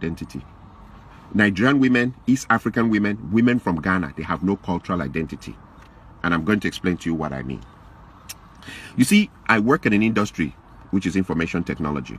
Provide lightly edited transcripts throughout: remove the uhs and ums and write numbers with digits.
identity. Nigerian women, East African women, women from Ghana, they have no cultural identity. And I'm going to explain to you what I mean. You see, I work in an industry which is information technology.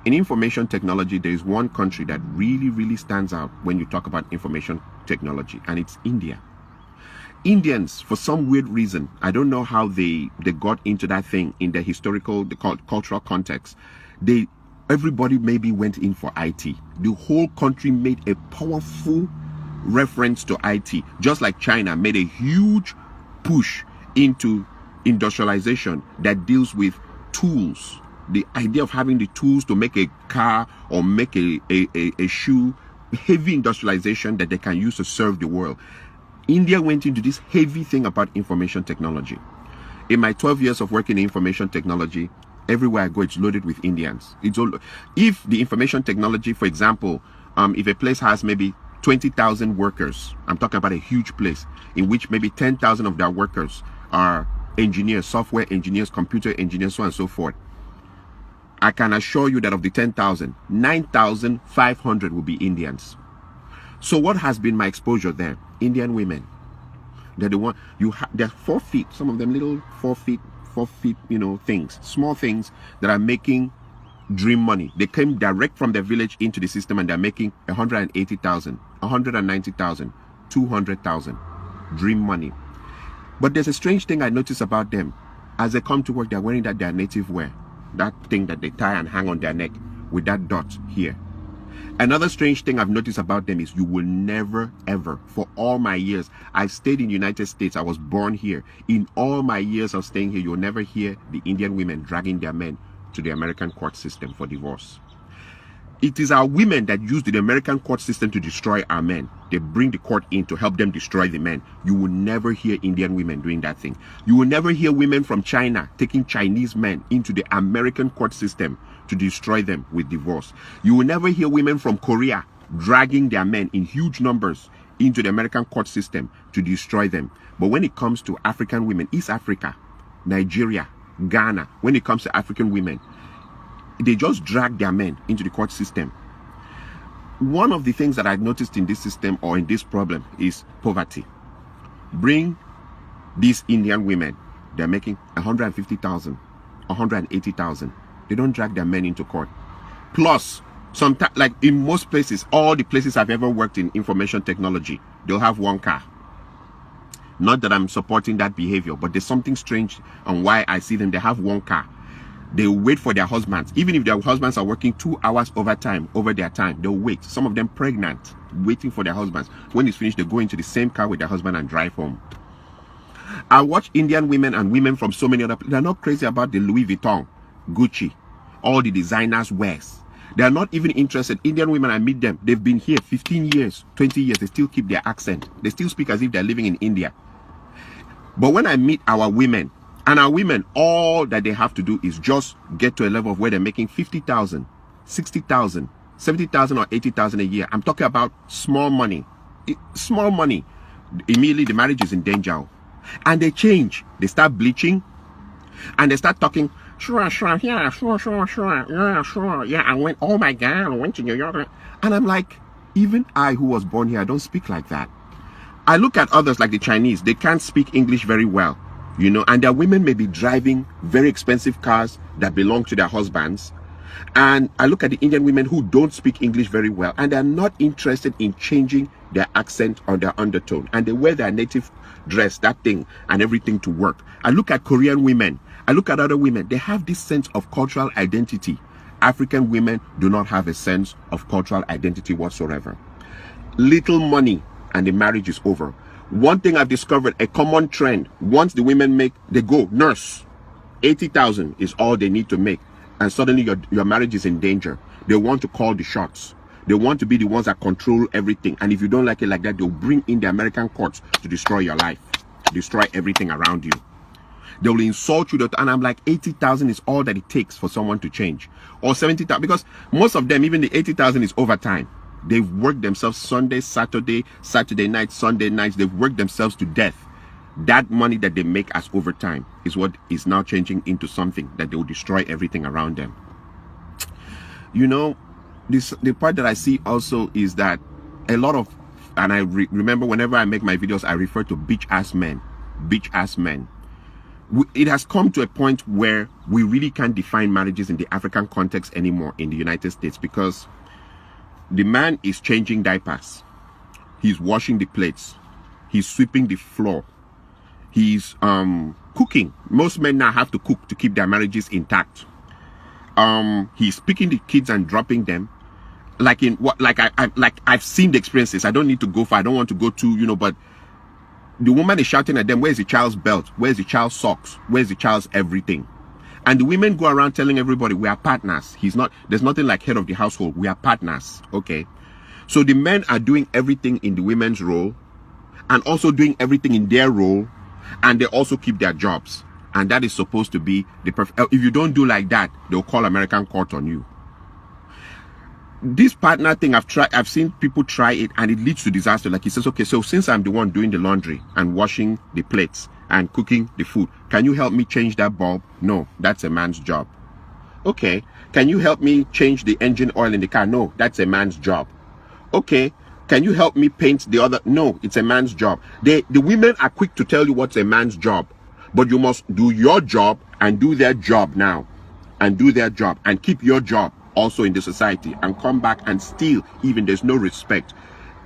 In information technology, there is one country that really stands out when you talk about information technology, and it's India. Indians, for some weird reason, I don't know how they got into that thing in the historical, the cultural context. Everybody maybe went in for IT. The whole country made a powerful reference to IT, just like China made a huge push into industrialization that deals with tools. The idea of having the tools to make a car or make a shoe, heavy industrialization that they can use to serve the world. India went into this heavy thing about information technology. In my 12 years of working in information technology, everywhere I go, it's loaded with Indians. If the information technology, for example, if a place has maybe 20,000 workers, I'm talking about a huge place, in which maybe 10,000 of their workers are engineers, software engineers, computer engineers, so on and so forth. I can assure you that of the 10,000, 9,500 will be Indians. So what has been my exposure there? Indian women. They're the one, they're 4 feet, some of them little 4 feet, things, small things that are making dream money. They came direct from their village into the system and they're making 180,000, 190,000, 200,000 dream money. But there's a strange thing I notice about them. As they come to work, they're wearing their native wear. That thing that they tie and hang on their neck with that dot here. Another strange thing I've noticed about them is you will never, ever, for all my years, I stayed in the United States, I was born here. In all my years of staying here, you'll never hear the Indian women dragging their men to the American court system for divorce. It is our women that use the American court system to destroy our men. They bring the court in to help them destroy the men. You will never hear Indian women doing that thing. You will never hear women from China taking Chinese men into the American court system to destroy them with divorce. You will never hear women from Korea dragging their men in huge numbers into the American court system to destroy them. But when it comes to African women, East Africa, Nigeria, Ghana, when it comes to African women, they just drag their men into the court system. One of the things that I've noticed in this system or in this problem is poverty. Bring these Indian women, they're making 150,000, 180,000. They don't drag their men into court. Plus, sometimes, like in most places, all the places I've ever worked in information technology, they'll have one car. Not that I'm supporting that behavior, but there's something strange on why I see them. They have one car. They wait for their husbands. Even if their husbands are working 2 hours overtime, over their time, they'll wait. Some of them pregnant, waiting for their husbands. When it's finished, they go into the same car with their husband and drive home. I watch Indian women and women from so many other places. They're not crazy about the Louis Vuitton, Gucci, all the designers wears. They are not even interested. Indian women, I meet them. They've been here 15 years, 20 years. They still keep their accent. They still speak as if they're living in India. But when I meet our women, and our women, all that they have to do is just get to a level of where they're making 50,000, 60,000, 70,000 or 80,000 a year. I'm talking about small money. Small money. Immediately the marriage is in danger. And they change. They start bleaching. And they start talking, sure, yeah, sure. Yeah, I went, oh my God, I went to New York. And I'm like, even I who was born here, I don't speak like that. I look at others like the Chinese. They can't speak English very well. And their women may be driving very expensive cars that belong to their husbands. And I look at the Indian women who don't speak English very well, and they're not interested in changing their accent or their undertone. And they wear their native dress, that thing, and everything to work. I look at Korean women. I look at other women. They have this sense of cultural identity. African women do not have a sense of cultural identity whatsoever. Little money, and the marriage is over. One thing I've discovered, a common trend, once the women make, they go, nurse, 80,000 is all they need to make. And suddenly your marriage is in danger. They want to call the shots. They want to be the ones that control everything. And if you don't like it like that, they'll bring in the American courts to destroy your life, destroy everything around you. They will insult you. And I'm like, 80,000 is all that it takes for someone to change. Or 70,000, because most of them, even the 80,000 is overtime. They've worked themselves Sunday, Saturday, Saturday night, Sunday nights. They've worked themselves to death. That money that they make as overtime is what is now changing into something that they will destroy everything around them. the part that I see also is that a lot of, and I remember whenever I make my videos, I refer to bitch ass men. It has come to a point where we really can't define marriages in the African context anymore in the United States, because the man is changing diapers, he's washing the plates, he's sweeping the floor, he's cooking. Most men now have to cook to keep their marriages intact. He's picking the kids and dropping them. Like in what, like I've seen the experiences. I don't need to go far. I don't want to go to, but the woman is shouting at them, where's the child's belt? Where's the child's socks? Where's the child's everything? And the women go around telling everybody, we are partners. There's nothing like head of the household. We are partners. Okay. So the men are doing everything in the women's role and also doing everything in their role, and they also keep their jobs. And that is supposed to be the perfect. If you don't do like that, they'll call American court on you. This partner thing, I've seen people try it, and it leads to disaster. Like he says, okay, so since I'm the one doing the laundry and washing the plates and cooking the food, can you help me change that bulb? No, that's a man's job. Okay, can you help me change the engine oil in the car? No, that's a man's job. Okay, can you help me paint the other? No, it's a man's job. The women are quick to tell you what's a man's job, but you must do your job and do their job now, and do their job and keep your job also in the society, and come back and still, even there's no respect,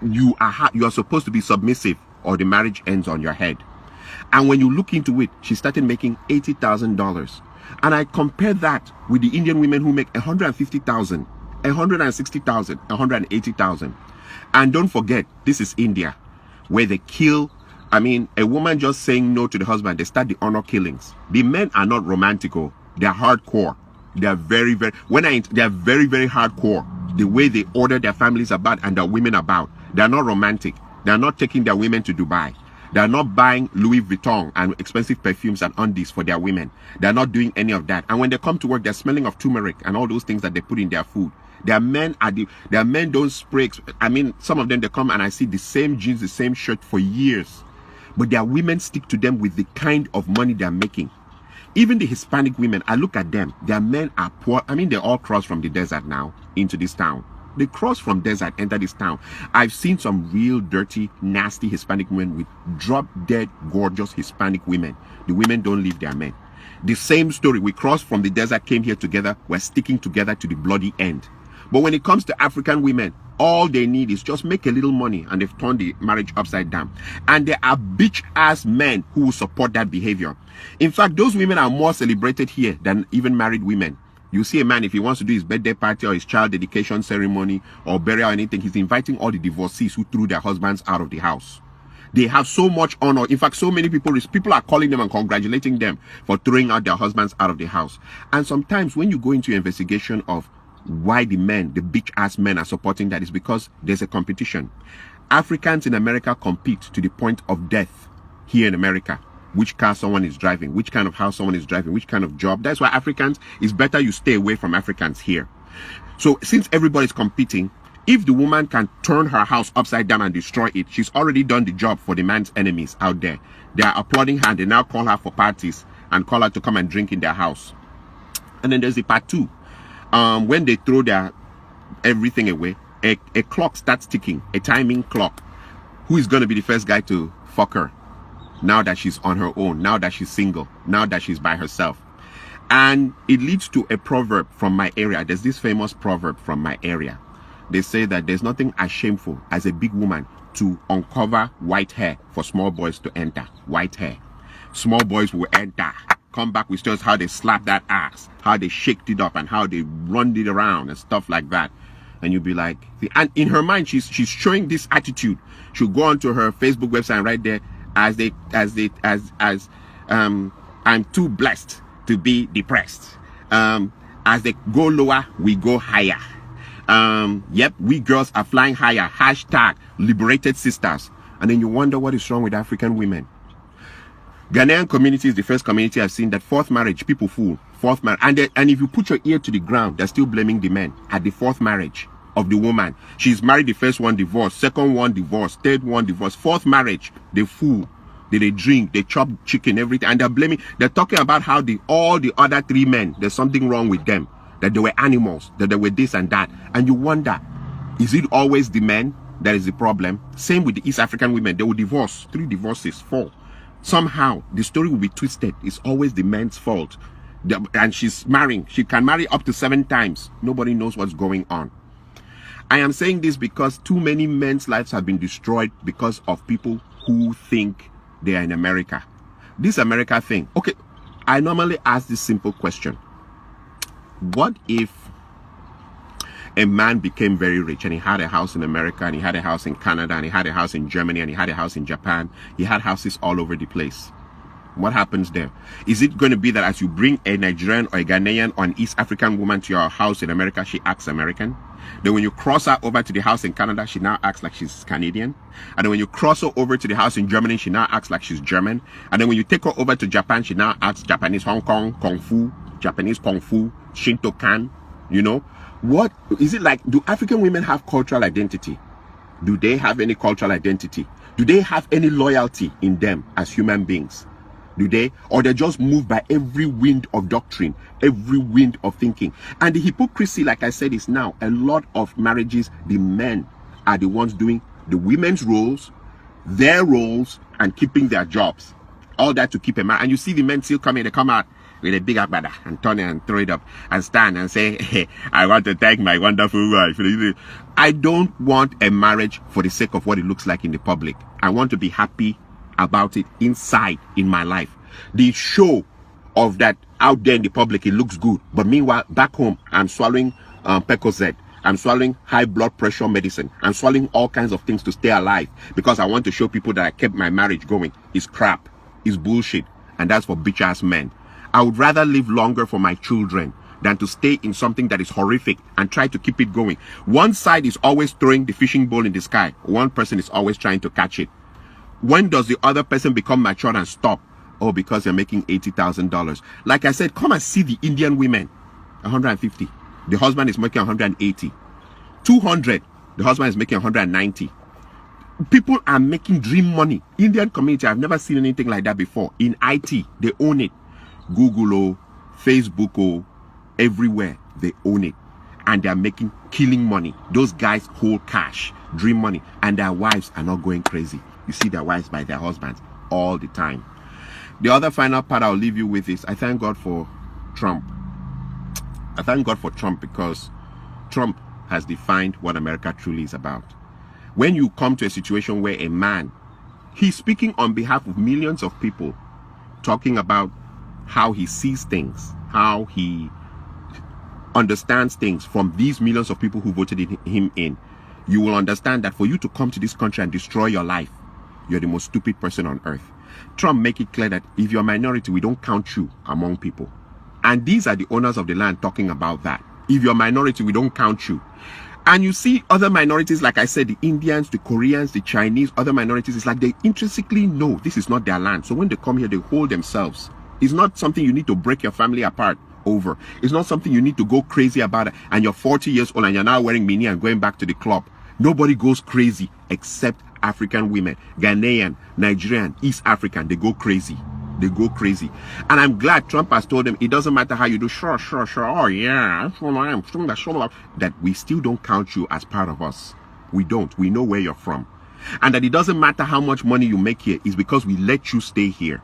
you are supposed to be submissive, or the marriage ends on your head. And when you look into it, she started making $80,000, and I compare that with the Indian women who make 150,000, 160,000, 180,000. And don't forget, this is India, where they kill. I mean, a woman just saying no to the husband, they start the honor killings. The men are not romantical, they're hardcore. They are very, very, they are very, very hardcore. The way they order their families about and their women about. They are not romantic. They are not taking their women to Dubai. They are not buying Louis Vuitton and expensive perfumes and undies for their women. They are not doing any of that. And when they come to work, they're smelling of turmeric and all those things that they put in their food. Their men don't spray. I mean, some of them, they come and I see the same jeans, the same shirt for years. But their women stick to them with the kind of money they're making. Even the Hispanic women, I look at them, their men are poor. I mean, they all cross from the desert now into this town. They cross from desert, enter this town. I've seen some real dirty, nasty Hispanic women with drop-dead, gorgeous Hispanic women. The women don't leave their men. The same story, we crossed from the desert, came here together, we're sticking together to the bloody end. But when it comes to African women, all they need is just make a little money, and they've turned the marriage upside down. And there are bitch-ass men who will support that behavior. In fact, those women are more celebrated here than even married women. You see a man, if he wants to do his birthday party or his child dedication ceremony or burial or anything, he's inviting all the divorcees who threw their husbands out of the house. They have so much honor. In fact, so many people are calling them and congratulating them for throwing out their husbands out of the house. And sometimes when you go into investigation of why the bitch-ass men are supporting that, is because there's a competition. Africans in America compete to the point of death here in America. Which car someone is driving, which kind of house someone is driving, which kind of job. That's why Africans, it's better you stay away from Africans here. So since everybody's competing, if the woman can turn her house upside down and destroy it, she's already done the job for the man's enemies out there. They are applauding her. They now call her for parties and call her to come and drink in their house. And then there's the part two. When they throw their everything away, a clock starts ticking, a timing clock. Who is going to be the first guy to fuck her? Now that she's on her own, now that she's single, now that she's by herself. And it leads to a proverb from my area. There's this famous proverb from my area. They say that there's nothing as shameful as a big woman to uncover white hair for small boys to enter. White hair. Small boys will enter, come back with stories how they slap that ass, how they shaked it up and how they run it around and stuff like that. And you'll be like, and in her mind, she's showing this attitude. She'll go onto her Facebook website and right there, I'm too blessed to be depressed. As they go lower, we go higher. Yep, we girls are flying higher. Hashtag liberated sisters. And then you wonder what is wrong with African women. Ghanaian community is the first community I've seen that fourth marriage, people fool. Fourth marriage. And if you put your ear to the ground, they're still blaming the men at the fourth marriage of the woman. She's married, the first one divorced, second one divorced, third one divorced, fourth marriage, they fool. They drink, they chop chicken, everything, and they're talking about how all the other three men, there's something wrong with them. that they were animals, that they were this and that. And you wonder, is it always the men that is the problem? Same with the East African women. They will divorce, 3 divorces, 4. Somehow, the story will be twisted. It's always the men's fault. And she's marrying. She can marry up to 7 times. Nobody knows what's going on. I am saying this because too many men's lives have been destroyed because of people who think they are in America. This America thing. Okay, I normally ask this simple question. What if a man became very rich and he had a house in America and he had a house in Canada and he had a house in Germany and he had a house in Japan? He had houses all over the place. What happens there? Is it going to be that as you bring a Nigerian or a Ghanaian or an East African woman to your house in America, she acts American? Then when you cross her over to the house in Canada, she now acts like she's Canadian. And then when you cross her over to the house in Germany, she now acts like she's German. And then when you take her over to Japan, she now acts Japanese Hong Kong, Kung Fu, Japanese Kung Fu, Shinto-kan, you know? What is it like? Do African women have cultural identity? Do they have any cultural identity? Do they have any loyalty in them as human beings? Do they? Or they just move by every wind of doctrine, every wind of thinking? And the hypocrisy, like I said, is now a lot of marriages, the men are the ones doing the women's roles, their roles, and keeping their jobs. All that to keep a man. And you see the men still coming, they come out with a big agbada and turn it and throw it up and stand and say, hey, I want to thank my wonderful wife. I don't want a marriage for the sake of what it looks like in the public. I want to be happy about it inside in my life. The show of that out there in the public, it looks good, but meanwhile back home I'm swallowing Percocet, I'm swallowing high blood pressure medicine, I'm swallowing all kinds of things to stay alive because I want to show people that I kept my marriage going. It's crap, it's bullshit, and that's for bitch ass men. I would rather live longer for my children than to stay in something that is horrific and try to keep it going. One side is always throwing the fishing bowl in the sky, one person is always trying to catch it. When does the other person become mature and stop? Oh, because they're making $80,000. Like I said, come and see the Indian women. 150. The husband is making 180. 200. The husband is making 190. People are making dream money. Indian community, I've never seen anything like that before. In IT, they own it. Google, Facebook, everywhere, they own it. And they're making killing money. Those guys hold cash, dream money, and their wives are not going crazy. You see their wives by their husbands all the time. The other final part I'll leave you with is I thank God for Trump. I thank God for Trump because Trump has defined what America truly is about. When you come to a situation where a man, he's speaking on behalf of millions of people, talking about how he sees things, how he understands things from these millions of people who voted him in, you will understand that for you to come to this country and destroy your life, you're the most stupid person on earth. Trump make it clear that if you're a minority, we don't count you among people. And these are the owners of the land talking about that. If you're a minority, we don't count you. And you see other minorities, like I said, the Indians, the Koreans, the Chinese, other minorities, it's like they intrinsically know this is not their land. So when they come here, they hold themselves. It's not something you need to break your family apart over. It's not something you need to go crazy about. And you're 40 years old and you're now wearing mini and going back to the club. Nobody goes crazy except African women, Ghanaian, Nigerian, East African. They go crazy. They go crazy. And I'm glad Trump has told them it doesn't matter how you do. Sure. Oh yeah, that we still don't count you as part of us. We don't. We know where you're from. And that it doesn't matter how much money you make here, is because we let you stay here.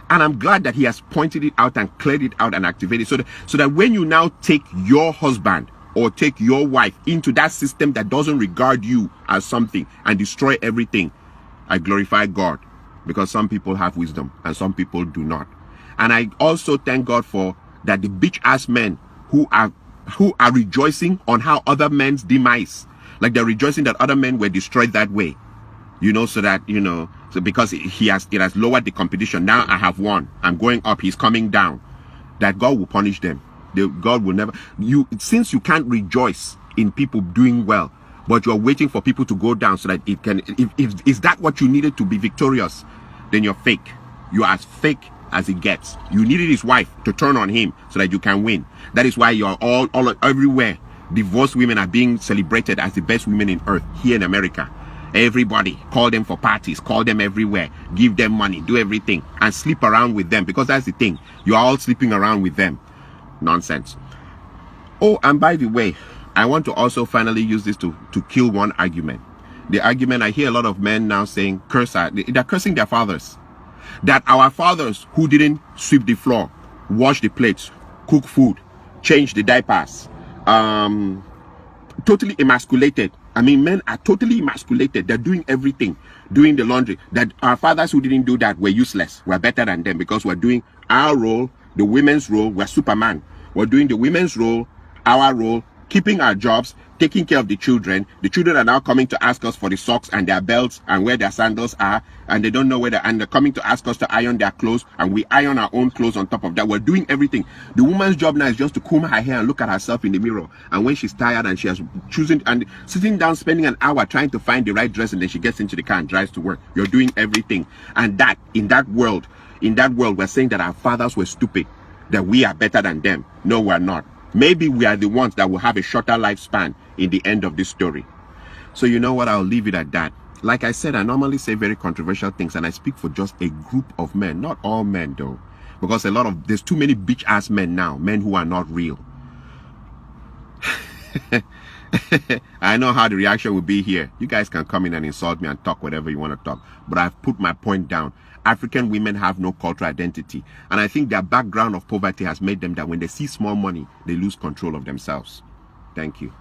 And I'm glad that he has pointed it out and cleared it out and activated so that when you now take your husband or take your wife into that system that doesn't regard you as something and destroy everything, I glorify God, because some people have wisdom and some people do not. And I also thank God for that the bitch ass men who are rejoicing on how other men's demise, like they're rejoicing that other men were destroyed that way, you know, so that, you know, so because it has lowered the competition. Now I have won, I'm going up, he's coming down, that God will punish them. God will never, since you can't rejoice in people doing well, but you're waiting for people to go down so that it can, if is that what you needed to be victorious, then you're fake. You're as fake as it gets. You needed his wife to turn on him so that you can win. That is why you're all everywhere. Divorced women are being celebrated as the best women in earth here in America. Everybody, call them for parties, call them everywhere, give them money, do everything, and sleep around with them, because that's the thing. You're all sleeping around with them. Nonsense. Oh, and by the way, I want to also finally use this to kill one argument. The argument, I hear a lot of men now saying, they're cursing their fathers. That our fathers who didn't sweep the floor, wash the plates, cook food, change the diapers, totally emasculated. I mean, men are totally emasculated. They're doing everything, doing the laundry. That our fathers who didn't do that were useless. We're better than them because we're doing our role, the women's role. We're Superman. We're doing the women's role, our role, keeping our jobs, taking care of the children. The children are now coming to ask us for the socks and their belts and where their sandals are, and they don't know where and they're coming to ask us to iron their clothes, and we iron our own clothes on top of that. We're doing everything. The woman's job now is just to comb her hair and look at herself in the mirror, and when she's tired and she has choosing and sitting down spending an hour trying to find the right dress, and then she gets into the car and drives to work. You're doing everything. And that in that world we're saying that our fathers were stupid, that we are better than them. No, we're not. Maybe we are the ones that will have a shorter lifespan in the end of this story. So you know what, I'll leave it at that. Like I said, I normally say very controversial things, and I speak for just a group of men, not all men though, because there's too many bitch ass men now, men who are not real. I know how the reaction will be here. You guys can come in and insult me and talk whatever you want to talk, but I've put my point down. African women have no cultural identity, and I think their background of poverty has made them that when they see small money, they lose control of themselves. Thank you.